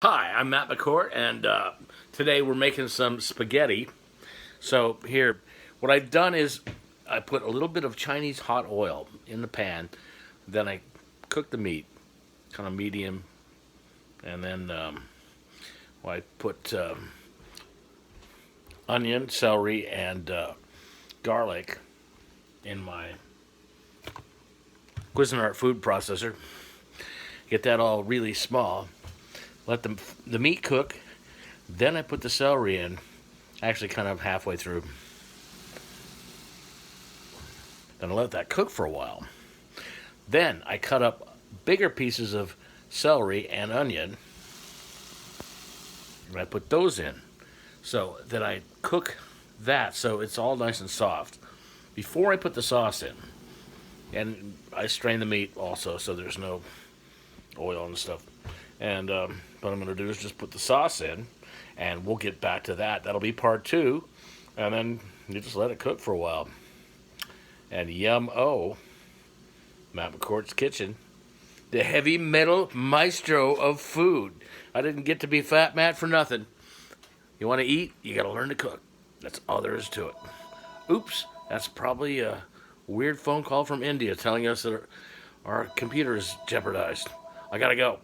Hi, I'm Matt McCourt, and today we're making some spaghetti. So here, what I've done is I put a little bit of Chinese hot oil in the pan, then I cook the meat, kind of medium, and then I put onion, celery, and garlic in my Cuisinart food processor. Get that all really small. Let the meat cook. Then I put the celery in, actually kind of halfway through. Then I let that cook for a while. Then I cut up bigger pieces of celery and onion, and I put those in. So that I cook that so it's all nice and soft before I put the sauce in. And I strain the meat also so there's no oil and stuff. And what I'm going to do is just put the sauce in, and we'll get back to that. That'll be part two, and then you just let it cook for a while. And yum-o, Matt McCourt's Kitchen, the heavy metal maestro of food. I didn't get to be Fat Matt for nothing. You want to eat, you got to learn to cook. That's all there is to it. Oops, that's probably a weird phone call from India telling us that our computer is jeopardized. I got to go.